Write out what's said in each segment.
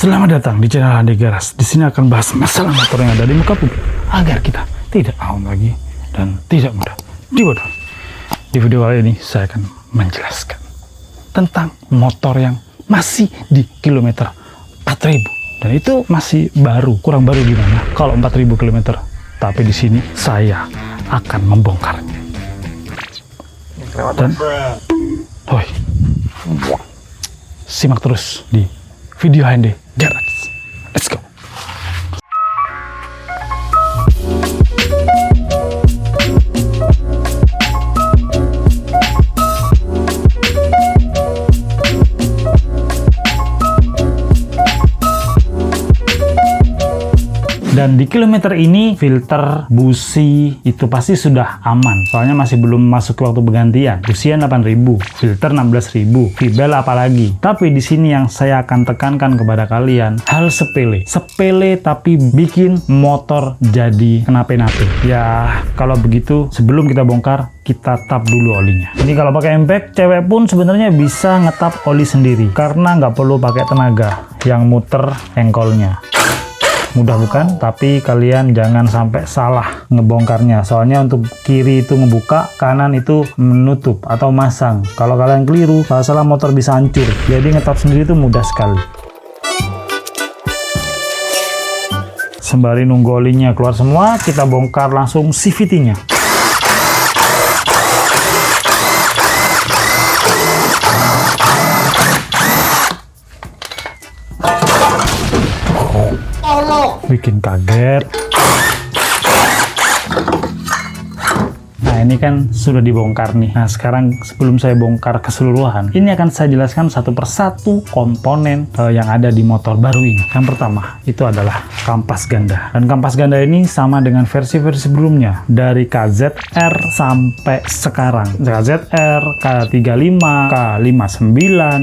Selamat datang di channel Andi Garas. Di sini akan bahas masalah motor yang ada di muka bumi agar kita tidak awam lagi dan tidak mudah dibodoh. Di video kali ini saya akan menjelaskan tentang motor yang masih di kilometer 4000 dan itu masih baru, kurang baru gimana kalau 4000 km. Tapi di sini saya akan membongkarnya. Dan simak terus di video Andi Garas. Let's go. Dan di kilometer ini filter, busi itu pasti sudah aman. Soalnya masih belum masuk ke waktu bergantian. Busian 8000, filter 16000, Vibel apalagi. Tapi di sini yang saya akan tekankan kepada kalian, hal sepele. Sepele tapi bikin motor jadi kenapa-napa. Ya, kalau begitu sebelum kita bongkar, kita tap dulu olinya. Ini kalau pakai impact, cewek pun sebenarnya bisa ngetap oli sendiri. Karena nggak perlu pakai tenaga yang muter engkolnya. Mudah bukan? Tapi kalian jangan sampai salah ngebongkarnya. Soalnya untuk kiri itu ngebuka, kanan itu menutup atau masang. Kalau kalian keliru, salah motor bisa hancur. Jadi ngetap sendiri itu mudah sekali. Sembari nunggu olinya keluar semua, kita bongkar langsung CVT-nya. Bikin kaget. Nah, ini kan sudah dibongkar nih. Nah, sekarang sebelum saya bongkar keseluruhan, ini akan saya jelaskan satu persatu komponen yang ada di motor baru ini. Yang pertama, itu adalah kampas ganda. Dan kampas ganda ini sama dengan versi-versi sebelumnya. Dari KZR sampai sekarang. KZR, K35, K59,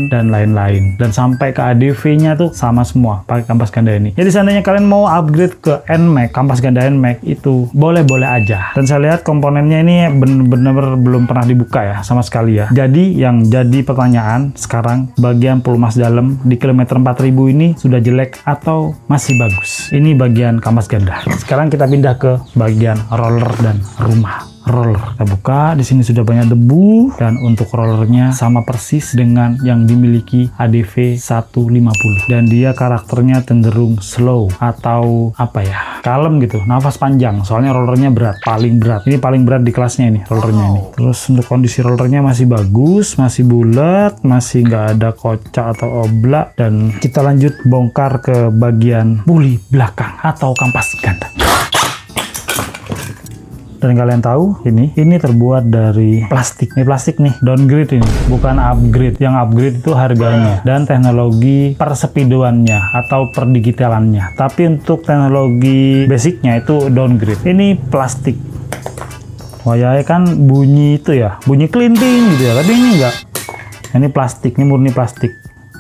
dan lain-lain. Dan sampai ke ADV-nya tuh sama semua, pakai kampas ganda ini. Jadi seandainya kalian mau upgrade ke NMAX, kampas ganda NMAX, itu boleh-boleh aja. Dan saya lihat komponennya ini benar-benar belum pernah dibuka ya sama sekali ya. Jadi yang jadi pertanyaan sekarang, bagian pelumas dalam di kilometer 4000 ini sudah jelek atau masih bagus? Ini bagian kampas ganda. Sekarang kita pindah ke bagian roller dan rumah. Roller kita buka, di sini sudah banyak debu dan untuk rollernya sama persis dengan yang dimiliki ADV 150 dan dia karakternya cenderung slow atau apa ya, kalem gitu, nafas panjang. Soalnya rollernya berat, paling berat. Ini paling berat di kelasnya ini rollernya ini. Terus untuk kondisi rollernya masih bagus, masih bulat, masih nggak ada kocak atau oblak. Dan kita lanjut bongkar ke bagian puli belakang atau kampas ganda. Dan kalian tahu ini terbuat dari plastik. Ini plastik nih, downgrade ini, bukan upgrade. Yang upgrade itu harganya dan teknologi persepidoannya atau perdigitalannya. Tapi untuk teknologi basicnya itu downgrade. Ini plastik. Wayai kan bunyi itu ya, bunyi kelinting gitu ya. Tapi ini enggak. Ini plastik, ini murni plastik.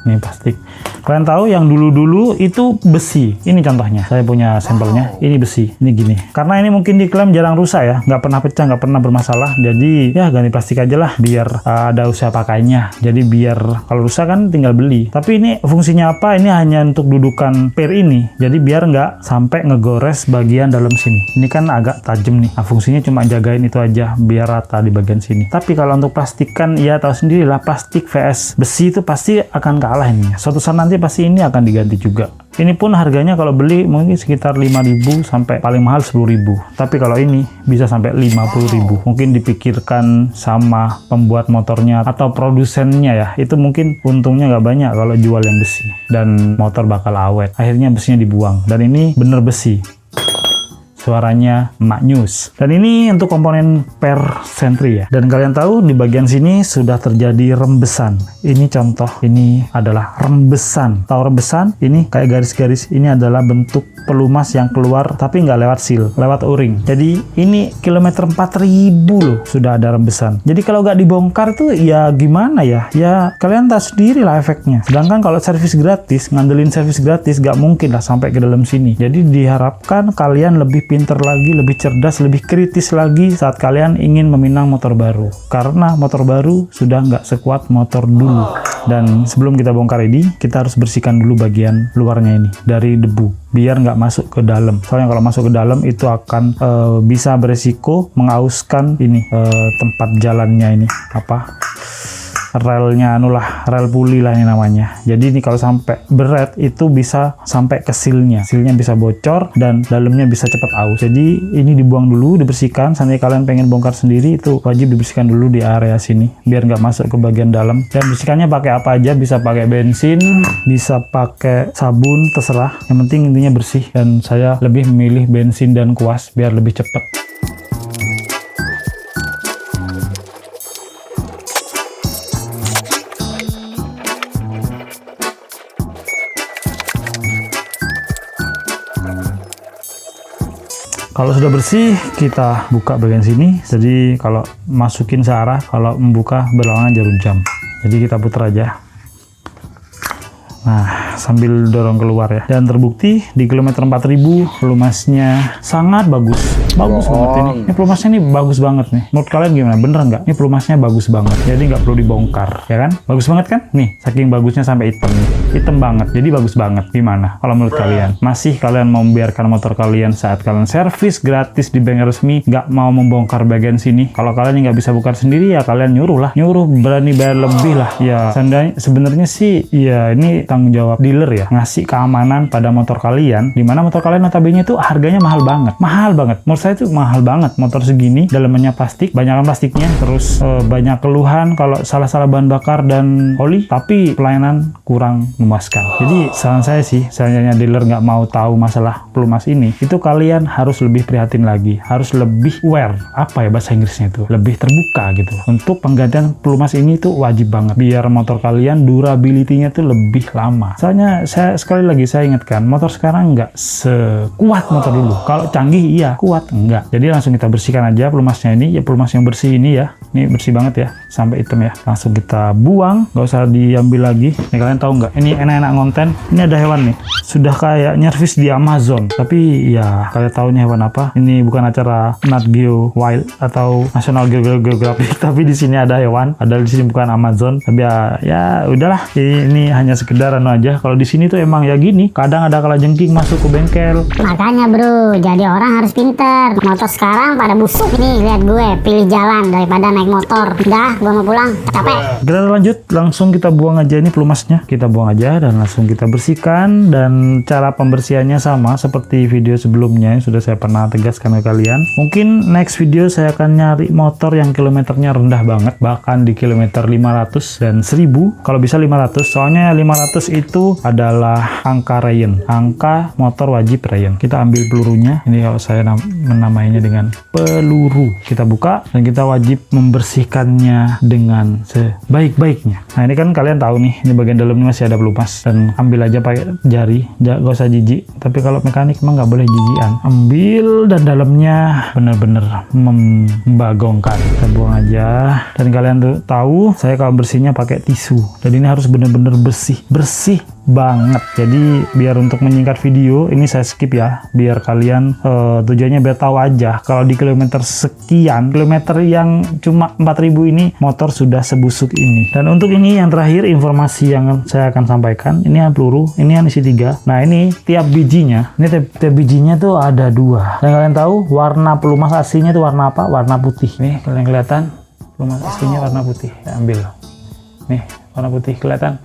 Ini plastik. Kalian tahu yang dulu-dulu itu besi. Ini contohnya. Saya punya sampelnya. Ini besi. Ini gini. Karena ini mungkin diklaim jarang rusak ya. Nggak pernah pecah, nggak pernah bermasalah. Jadi ya ganti plastik aja lah. Biar ada usaha pakainya. Jadi biar kalau rusak kan tinggal beli. Tapi ini fungsinya apa? Ini hanya untuk dudukan per ini. Jadi biar nggak sampai ngegores bagian dalam sini. Ini kan agak tajam nih. Nah, fungsinya cuma jagain itu aja. Biar rata di bagian sini. Tapi kalau untuk plastik kan ya tahu sendiri lah. Plastik vs besi itu pasti akan kalah ini. Suatu saat nanti pasti ini akan diganti juga. Ini pun harganya kalau beli mungkin sekitar 5.000 sampai paling mahal 10.000. Tapi kalau ini bisa sampai 50.000. Mungkin dipikirkan sama pembuat motornya atau produsennya ya. Itu mungkin untungnya nggak banyak kalau jual yang besi. Dan motor bakal awet. Akhirnya besinya dibuang. Dan ini bener besi. Suaranya maknyus. Dan ini untuk komponen per sentri ya. Dan kalian tahu di bagian sini sudah terjadi rembesan. Ini contoh, ini adalah rembesan. Tahu rembesan? Ini kayak garis-garis. Ini adalah bentuk pelumas yang keluar tapi nggak lewat seal, lewat o-ring. Jadi ini kilometer 4000 loh sudah ada rembesan. Jadi kalau nggak dibongkar tuh ya gimana ya? Ya kalian tahu sendiri lah efeknya. Sedangkan kalau servis gratis, ngandelin servis gratis nggak mungkin lah sampai ke dalam sini. Jadi diharapkan kalian lebih pinter lagi, lebih cerdas, lebih kritis lagi saat kalian ingin meminang motor baru. Karena motor baru sudah nggak sekuat motor dulu. Dan sebelum kita bongkar ini, kita harus bersihkan dulu bagian luarnya ini dari debu, biar nggak masuk ke dalam. Soalnya kalau masuk ke dalam itu akan bisa beresiko mengauskan ini tempat jalannya ini relnya, rel puli lah ini namanya. Jadi ini kalau sampai berat itu bisa sampai ke silnya bisa bocor dan dalamnya bisa cepat aus. Jadi ini dibuang dulu, dibersihkan. Sampai kalian pengen bongkar sendiri itu wajib dibersihkan dulu di area sini biar nggak masuk ke bagian dalam. Dan bersihkannya pakai apa aja, bisa pakai bensin, bisa pakai sabun, terserah. Yang penting intinya bersih, dan saya lebih memilih bensin dan kuas biar lebih cepat. Kalau sudah bersih, kita buka bagian sini. Jadi kalau masukin searah, kalau membuka berlawanan jarum jam. Jadi kita putar aja. Nah, sambil dorong keluar ya. Dan terbukti di kilometer 4000 pelumasnya sangat bagus. Bagus banget ini. Ini pelumasnya nih bagus banget nih. Menurut kalian gimana? Bener nggak? Ini pelumasnya bagus banget. Jadi nggak perlu dibongkar, ya kan? Bagus banget kan? Nih, saking bagusnya sampai hitam nih. Hitam banget. Jadi bagus banget. Gimana? Kalau menurut kalian? Masih kalian mau membiarkan motor kalian saat kalian servis gratis di bengkel resmi, nggak mau membongkar bagian sini? Kalau kalian nggak bisa bongkar sendiri ya kalian nyuruh lah. Nyuruh, berani bayar lebih lah. Ya, sebenarnya sih ya ini tanggung jawab dealer ya, ngasih keamanan pada motor kalian, dimana motor kalian notabene itu harganya mahal banget. Menurut saya itu mahal banget motor segini, dalamnya plastik, banyakan plastiknya, terus banyak keluhan kalau salah-salah bahan bakar dan oli, tapi pelayanan kurang memuaskan. Jadi saran saya sih, seandainya dealer nggak mau tahu masalah pelumas ini, itu kalian harus lebih prihatin lagi, harus lebih aware, apa ya bahasa Inggrisnya itu, lebih terbuka gitu. Untuk penggantian pelumas ini tuh wajib banget, biar motor kalian durability-nya tuh lebih lama. Soalnya sekali lagi saya ingatkan, motor sekarang nggak sekuat motor dulu. Kalau canggih iya, kuat enggak. Jadi langsung kita bersihkan aja pelumasnya ini, ya pelumas yang bersih ini ya. Ini bersih banget ya, sampai hitam ya. Langsung kita buang, nggak usah diambil lagi. Nih kalian tahu nggak? Ini enak-enak konten. Ini ada hewan nih, sudah kayak nyervis di Amazon. Tapi ya kalian tahu ini hewan apa? Ini bukan acara Nat Geo Wild atau National Geographic, tapi di sini ada hewan. Padahal di sini bukan Amazon. Tapi ya udahlah. Ini hanya sekedar aja. Kalau di sini tuh emang ya gini, kadang ada kalajengking masuk ke bengkel. Makanya bro, jadi orang harus pinter. Motor sekarang pada busuk nih, lihat gue pilih jalan daripada naik motor. Udah, gue mau pulang, capek. Kita lanjut, langsung kita buang aja ini pelumasnya. Kita buang aja dan langsung kita bersihkan. Dan cara pembersihannya sama seperti video sebelumnya yang sudah saya pernah tegaskan ke kalian. Mungkin next video saya akan nyari motor yang kilometernya rendah banget, bahkan di kilometer 500 dan 1000. Kalau bisa 500, soalnya 500 itu adalah angka Ryan, angka motor wajib Ryan. Kita ambil pelurunya, ini kalau saya menamainya dengan peluru. Kita buka dan kita wajib membersihkannya dengan sebaik-baiknya. Nah ini kan kalian tahu nih, ini bagian dalamnya masih ada pelumas, dan ambil aja pakai jari, gak usah jijik. Tapi kalau mekanik emang nggak boleh jijikan. Ambil dan dalamnya bener-bener membagongkan. Kita buang aja. Dan kalian tuh tahu, saya kalau bersihnya pakai tisu. Dan ini harus bener-bener bersih banget. Jadi biar untuk menyingkat video ini saya skip ya, biar kalian tujuannya biar tahu aja kalau di kilometer sekian, kilometer yang cuma 4000 ini motor sudah sebusuk ini. Dan untuk ini yang terakhir, informasi yang saya akan sampaikan, ini yang peluru, ini yang isi 3. Nah ini tiap bijinya, ini tiap bijinya tuh ada 2. Dan kalian tahu warna pelumas aslinya itu warna apa? Warna putih. Nih kalian kelihatan pelumas aslinya warna putih. Ya, ambil nih warna putih, kelihatan.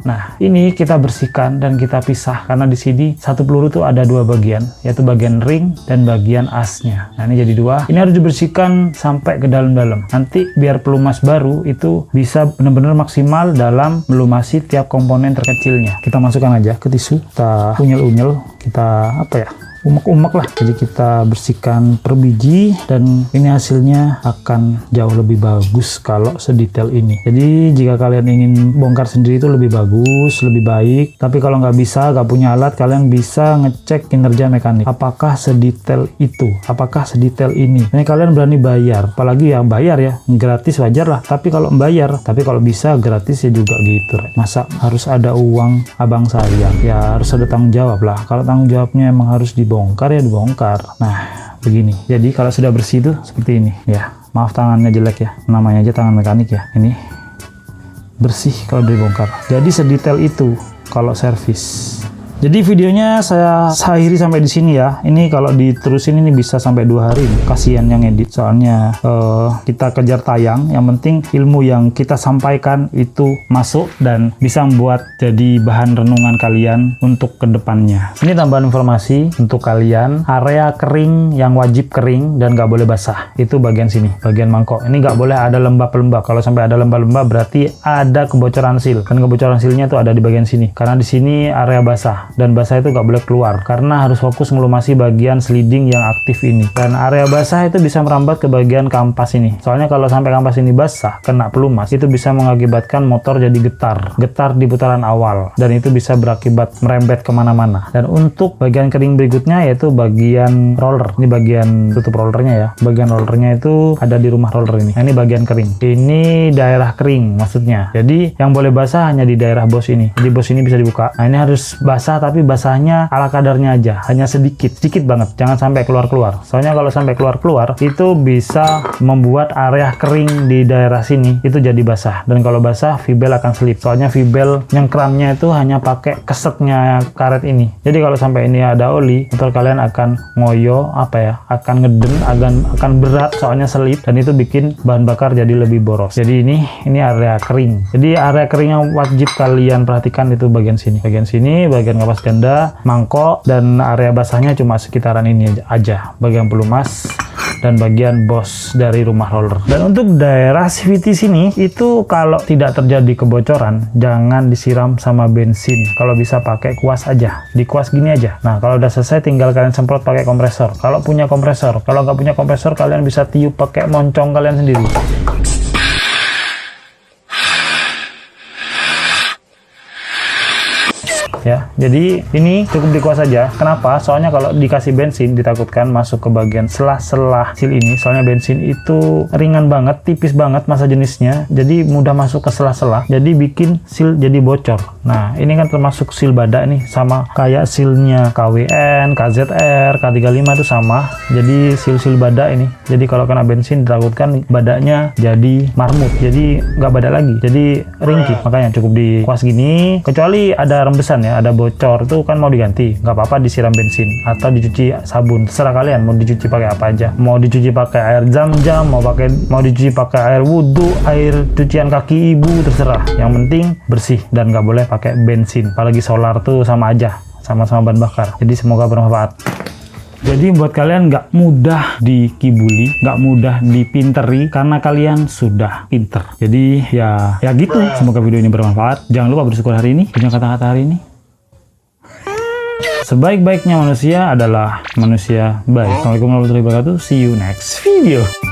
Nah, ini kita bersihkan dan kita pisah karena di sini satu peluru tuh ada 2 bagian, yaitu bagian ring dan bagian asnya. Nah, ini jadi 2. Ini harus dibersihkan sampai ke dalam-dalam. Nanti biar pelumas baru itu bisa benar-benar maksimal dalam melumasi tiap komponen terkecilnya. Kita masukkan aja ke tisu, kita unyel-unyel, kita apa ya? Umek-umek lah. Jadi kita bersihkan per biji dan ini hasilnya akan jauh lebih bagus kalau sedetail ini. Jadi jika kalian ingin bongkar sendiri itu lebih bagus, lebih baik. Tapi kalau nggak bisa, nggak punya alat, kalian bisa ngecek kinerja mekanik. Apakah sedetail itu? Apakah sedetail ini? Ini kalian berani bayar. Apalagi yang bayar ya, gratis wajar lah. Tapi kalau bayar, tapi kalau bisa gratis ya juga gitu. Masa harus ada uang abang sayang? Ya harus ada tanggung jawab lah. Kalau tanggung jawabnya emang harus di dibongkar ya dibongkar. Nah begini, jadi kalau sudah bersih tuh seperti ini ya. Maaf tangannya jelek ya, namanya aja tangan mekanik ya. Ini bersih kalau dibongkar. Jadi sedetail itu kalau servis. Jadi videonya saya akhiri sampai di sini ya. Ini kalau diterusin ini bisa sampai 2 hari. Kasihan yang edit, soalnya kita kejar tayang. Yang penting ilmu yang kita sampaikan itu masuk dan bisa membuat jadi bahan renungan kalian untuk kedepannya. Ini tambahan informasi untuk kalian. Area kering yang wajib kering dan nggak boleh basah itu bagian sini, bagian mangkok. Ini nggak boleh ada lembab-lembab. Kalau sampai ada lembab-lembab berarti ada kebocoran seal. Dan kebocoran sealnya itu ada di bagian sini. Karena di sini area basah. Dan basah itu nggak boleh keluar karena harus fokus melumasi bagian sliding yang aktif ini. Dan area basah itu bisa merambat ke bagian kampas ini. Soalnya kalau sampai kampas ini basah kena pelumas itu bisa mengakibatkan motor jadi getar di putaran awal, dan itu bisa berakibat merembet kemana-mana. Dan untuk bagian kering berikutnya yaitu bagian roller. Ini bagian tutup rollernya ya. Bagian rollernya itu ada di rumah roller ini. Nah, ini bagian kering. Ini daerah kering maksudnya. Jadi yang boleh basah hanya di daerah bos ini. Jadi bos ini bisa dibuka. Nah ini harus basah, tapi basahnya ala kadarnya aja, hanya sedikit banget, jangan sampai keluar-keluar. Soalnya kalau sampai keluar-keluar itu bisa membuat area kering di daerah sini itu jadi basah, dan kalau basah vibel akan selip. Soalnya vibel nyengkramnya itu hanya pakai kesetnya karet ini. Jadi kalau sampai ini ada oli, motor kalian akan ngoyo akan ngeden, akan berat soalnya selip, dan itu bikin bahan bakar jadi lebih boros. Jadi ini area kering. Jadi area kering yang wajib kalian perhatikan itu bagian sini, bagian kapas ganda, mangkok, dan area basahnya cuma sekitaran ini aja, bagian pelumas dan bagian bos dari rumah roller. Dan untuk daerah CVT sini itu kalau tidak terjadi kebocoran jangan disiram sama bensin, kalau bisa pakai kuas aja, dikuas gini aja. Nah kalau udah selesai tinggal kalian semprot pakai kompresor kalau punya kompresor. Kalau nggak punya kompresor kalian bisa tiup pakai moncong kalian sendiri. Ya, jadi ini cukup dikuas saja. Kenapa? Soalnya kalau dikasih bensin ditakutkan masuk ke bagian selah-selah seal ini. Soalnya bensin itu ringan banget, tipis banget massa jenisnya, jadi mudah masuk ke selah-selah. Jadi bikin seal jadi bocor. Nah, ini kan termasuk seal badak nih, sama kayak sealnya KWN, KZR, K35 itu sama. Jadi seal badak ini. Jadi kalau kena bensin ditakutkan badaknya jadi marmut, jadi nggak badak lagi, jadi ringkih. Makanya cukup dikuas gini. Kecuali ada rembesan ya, ada bocor itu kan mau diganti, nggak apa-apa disiram bensin atau dicuci sabun, terserah kalian mau dicuci pakai apa aja. Mau dicuci pakai air zam-zam, mau dicuci pakai air wudhu, air cucian kaki ibu, terserah. Yang penting bersih dan nggak boleh pakai bensin. Apalagi solar tuh sama aja, sama-sama bahan bakar. Jadi semoga bermanfaat. Jadi buat kalian nggak mudah dikibuli, nggak mudah dipinteri karena kalian sudah pinter. Jadi ya gitu. Semoga video ini bermanfaat. Jangan lupa bersyukur hari ini. Punya kata-kata hari ini. Sebaik-baiknya manusia adalah manusia baik. Assalamualaikum warahmatullahi wabarakatuh. See you next video.